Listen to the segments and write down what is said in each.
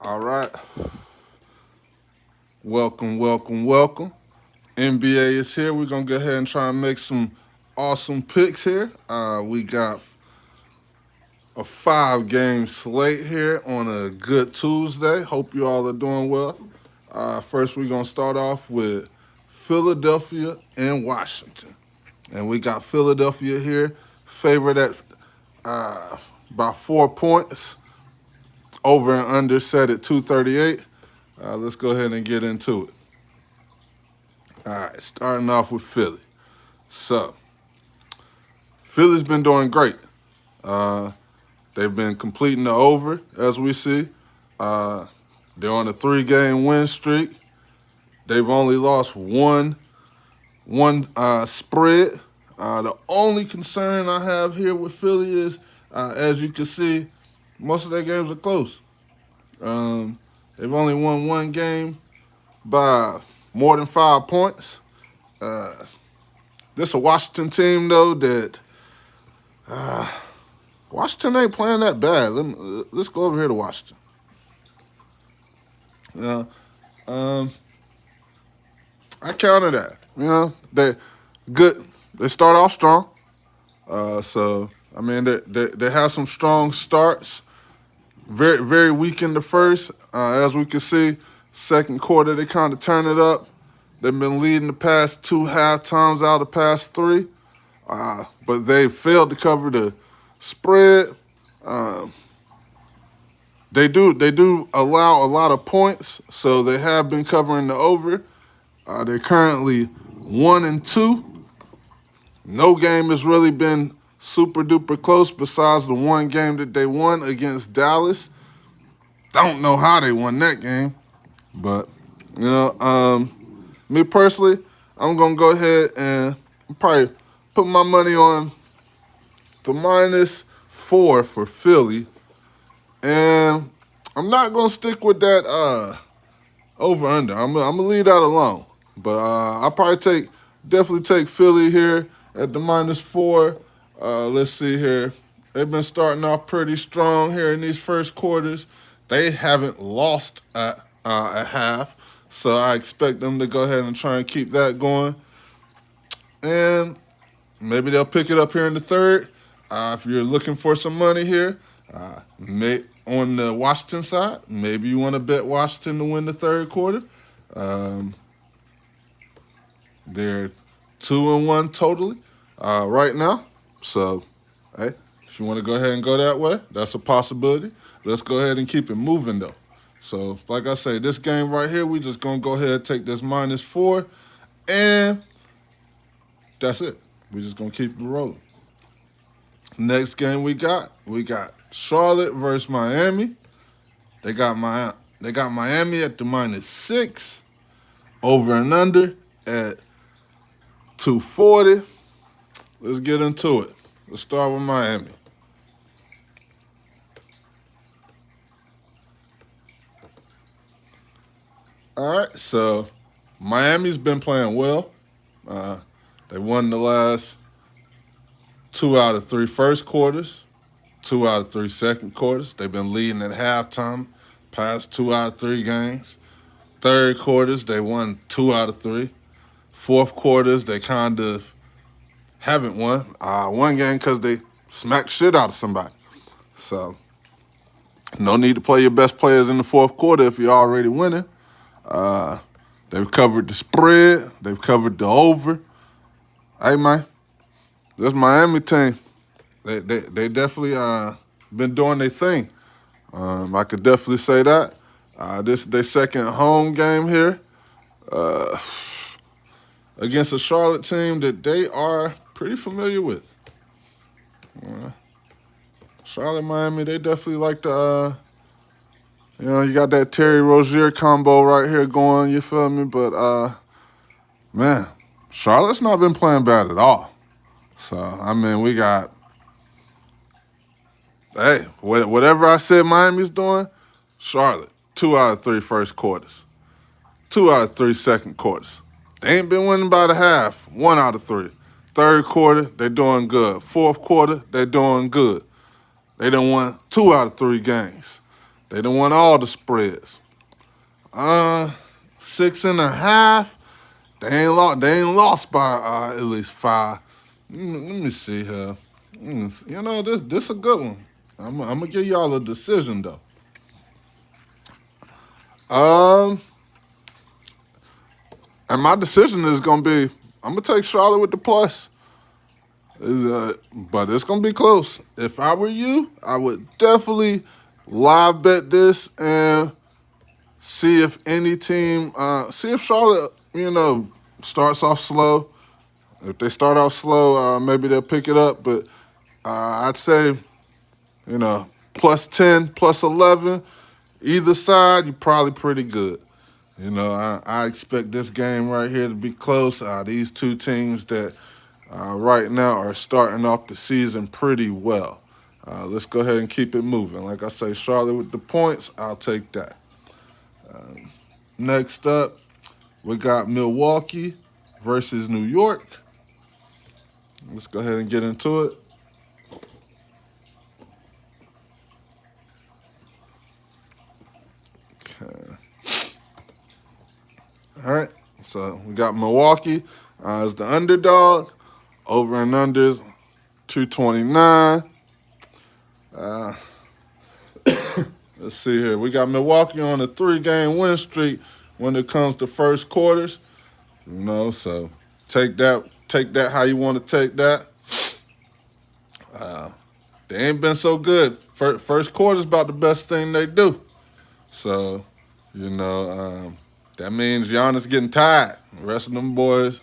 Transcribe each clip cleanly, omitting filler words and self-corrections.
All right. Welcome. NBA is here. We're going to go ahead and try and make some awesome picks here. We got a 5-game slate here on a good Tuesday. Hope you all are doing well. First, we're going to start off with Philadelphia and Washington. And we got Philadelphia here, favored at by 4 points, over and under set at 238. Let's go ahead and get into it. All right, starting off with Philly. So, Philly's been doing great. Uh, they've been completing the over, as we see. Uh, they're on a 3-game win streak. They've only lost one spread. The only concern I have here with Philly is, as you can see, most of their games are close. They've only won one game by more than 5 points. This is a Washington team, though, that Washington ain't playing that bad. Let's go over here to Washington. I counter that. They good. They start off strong. They have some strong starts. Very, very weak in the first. As we can see, second quarter, they kind of turn it up. They've been leading the past 2 halftimes out of the past 3. But they failed to cover the spread. They do allow a lot of points, so they have been covering the over. They're currently 1-2. No game has really been super duper close besides the one game that they won against Dallas. Don't know how they won that game, but me personally, I'm gonna go ahead and probably put my money on the -4 for Philly, and I'm not gonna stick with that over under. I'm gonna leave that alone, but I'll probably definitely take Philly here at the -4. Let's see here. They've been starting off pretty strong here in these first quarters. They haven't lost at half, so I expect them to go ahead and try and keep that going. And maybe they'll pick it up here in the third. If you're looking for some money here, on the Washington side, maybe you want to bet Washington to win the third quarter. They're 2-1 totally right now. So, hey, if you want to go ahead and go that way, that's a possibility. Let's go ahead and keep it moving, though. So, like I say, this game right here, we just going to go ahead and take this -4, and that's it. We're just going to keep it rolling. Next game we got Charlotte versus Miami. They got Miami at the -6, over and under at 240. Let's get into it. Let's start with Miami. All right, so Miami's been playing well. They won the last 2 out of 3 first quarters, 2 out of 3 second quarters. They've been leading at halftime, past 2 out of 3 games. Third quarters, they won 2 out of 3. Fourth quarters, they kind of haven't won. One game because they smacked shit out of somebody. So, no need to play your best players in the fourth quarter if you're already winning. They've covered the spread. They've covered the over. Hey, man, this Miami team, they definitely been doing their thing. I could definitely say that. This is their second home game here against a Charlotte team that they are pretty familiar with. Charlotte, Miami, they definitely like to, you got that Terry Rozier combo right here going, you feel me? But, man, Charlotte's not been playing bad at all. So, we got, hey, whatever I said Miami's doing, Charlotte, 2 out of 3 first quarters, 2 out of 3 second quarters. They ain't been winning by the half, 1 out of 3. Third quarter, they're doing good. Fourth quarter, they're doing good. They done won 2 out of 3 games. They done won all the spreads. 6.5. They ain't lost by at least 5. Let me see here. You know, this a good one. I'm gonna give y'all a decision though. Um, and my decision is gonna be I'm gonna take Charlotte with the plus. But it's gonna be close. If I were you, I would definitely live bet this and see if any team, see if Charlotte, starts off slow. If they start off slow, maybe they'll pick it up. But I'd say, plus 10, plus 11, either side, you're probably pretty good. I expect this game right here to be close. These two teams that right now are starting off the season pretty well. Let's go ahead and keep it moving. Like I say, Charlotte with the points, I'll take that. Next up, we got Milwaukee versus New York. Let's go ahead and get into it. Okay. All right. So we got Milwaukee as the underdog. Over and unders 229. Let's see here. We got Milwaukee on a 3-game win streak when it comes to first quarters. So take that how you want to take that. They ain't been so good. First quarter's about the best thing they do. So, that means Giannis getting tired. The rest of them boys,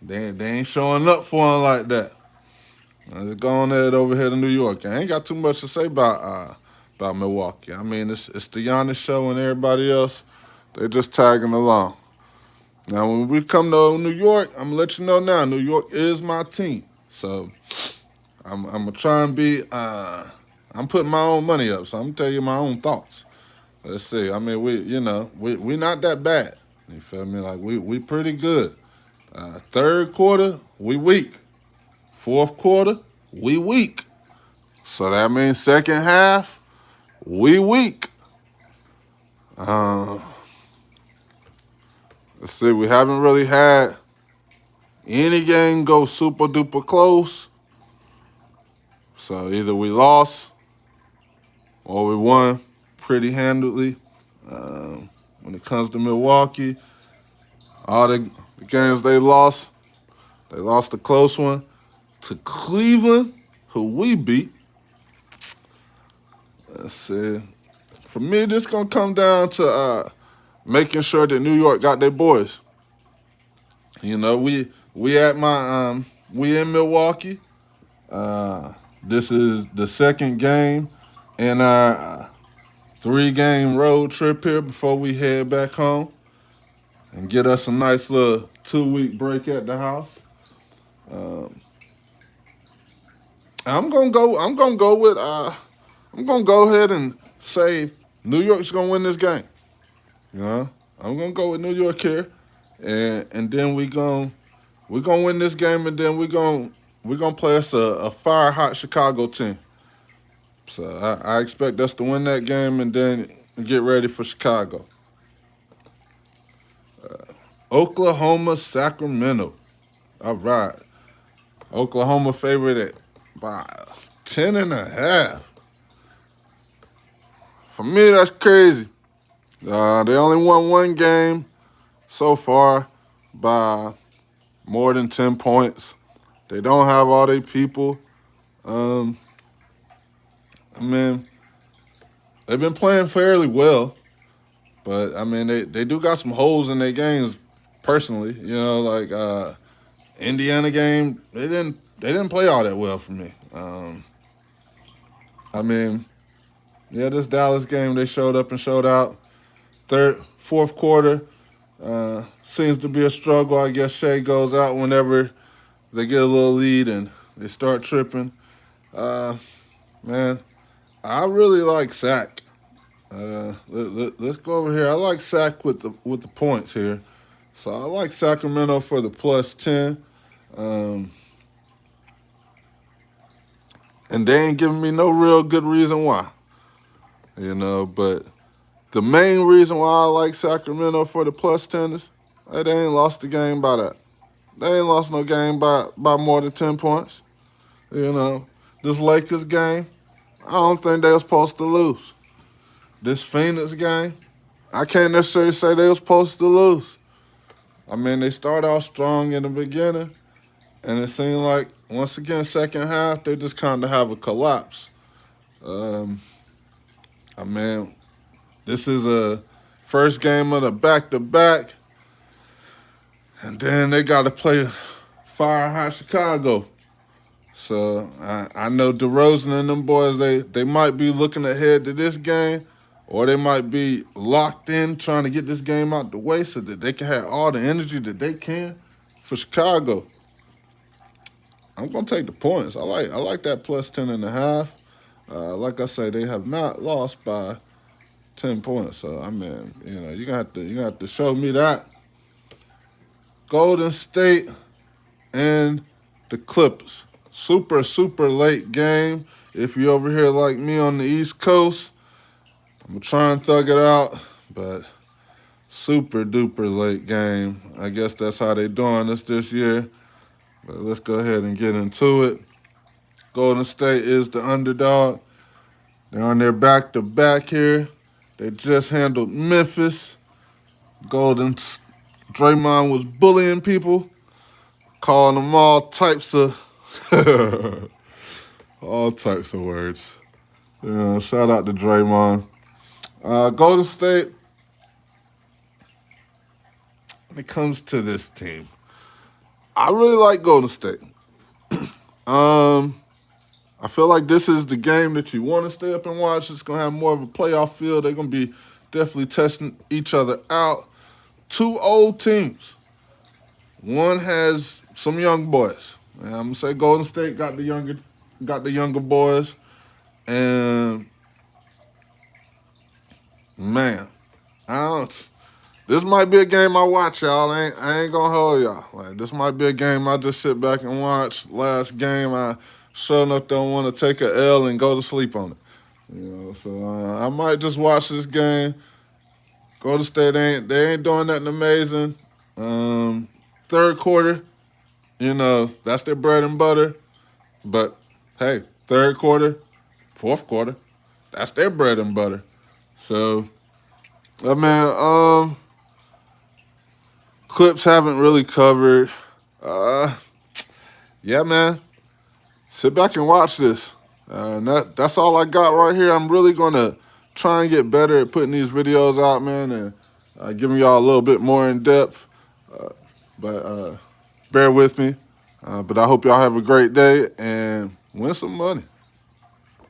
they ain't showing up for him like that. Let's go on over here to New York. I ain't got too much to say about Milwaukee. I mean, it's the Giannis show and everybody else, they're just tagging along. Now, when we come to New York, I'm going to let you know now, New York is my team. So, I'm going to try and be, I'm putting my own money up, so I'm going to tell you my own thoughts. Let's see. I mean, we not that bad. You feel me? Like, we pretty good. Third quarter, we weak. Fourth quarter, we weak. So that means second half, we weak. Let's see. We haven't really had any game go super duper close. So either we lost or we won pretty handily. When it comes to Milwaukee, all the games they lost a close one to Cleveland, who we beat. Let's see. For me, this gonna come down to making sure that New York got their boys. We at we in Milwaukee. This is the second game in our 3-game road trip here before we head back home and get us a nice little 2-week break at the house. I'm gonna go ahead and say New York's gonna win this game. I'm gonna go with New York here, and then we're gonna win this game, and then we're gonna play us a fire hot Chicago team. So I expect us to win that game and then get ready for Chicago. Oklahoma, Sacramento. All right. Oklahoma favorite by 10.5. For me, that's crazy. They only won one game so far by more than 10 points. They don't have all their people. They've been playing fairly well, but they do got some holes in their games. Personally, like Indiana game, they didn't play all that well for me. This Dallas game, they showed up and showed out. Fourth quarter seems to be a struggle. I guess Shea goes out whenever they get a little lead and they start tripping. I really like Sac. Let's go over here. I like Sac with the points here. So I like Sacramento for the plus 10. And they ain't giving me no real good reason why. But the main reason why I like Sacramento for the plus 10 is they ain't lost the game by that. They ain't lost no game by more than 10 points. This Lakers game, I don't think they was supposed to lose. This Phoenix game, I can't necessarily say they was supposed to lose. I mean, they started off strong in the beginning, and it seemed like, once again, second half, they just kind of have a collapse. I mean, this is a first game of the back-to-back, and then they got to play Fire High Chicago. So I know DeRozan and them boys, they might be looking ahead to this game, or they might be locked in trying to get this game out the way so that they can have all the energy that they can for Chicago. I'm gonna take the points. I like that plus 10.5. Like I say, they have not lost by 10 points. So I mean, you're gonna have to show me that. Golden State and the Clippers. Super late game. If you're over here like me on the East Coast, I'm gonna try and thug it out, but super duper late game. I guess that's how they doing this year. But let's go ahead and get into it. Golden State is the underdog. They're on their back-to-back here. They just handled Memphis. Draymond was bullying people, calling them all types of words. Shout out to Draymond. Golden State, when it comes to this team, I really like Golden State. I feel like this is the game that you want to stay up and watch. It's going to have more of a playoff feel. They're going to be definitely testing each other out. Two old teams. One has some young boys. And I'm going to say Golden State got the younger boys. And, man, this might be a game I watch, y'all. I ain't going to hold y'all. Like, this might be a game I just sit back and watch. Last game, I sure enough don't want to take a L and go to sleep on it. So I might just watch this game. Golden State ain't doing nothing amazing. Third quarter, that's their bread and butter. But hey, third quarter, fourth quarter, that's their bread and butter. So, Clips haven't really covered. Yeah, man. Sit back and watch this. That's all I got right here. I'm really going to try and get better at putting these videos out, man, and giving y'all a little bit more in depth. But bear with me. But I hope y'all have a great day and win some money.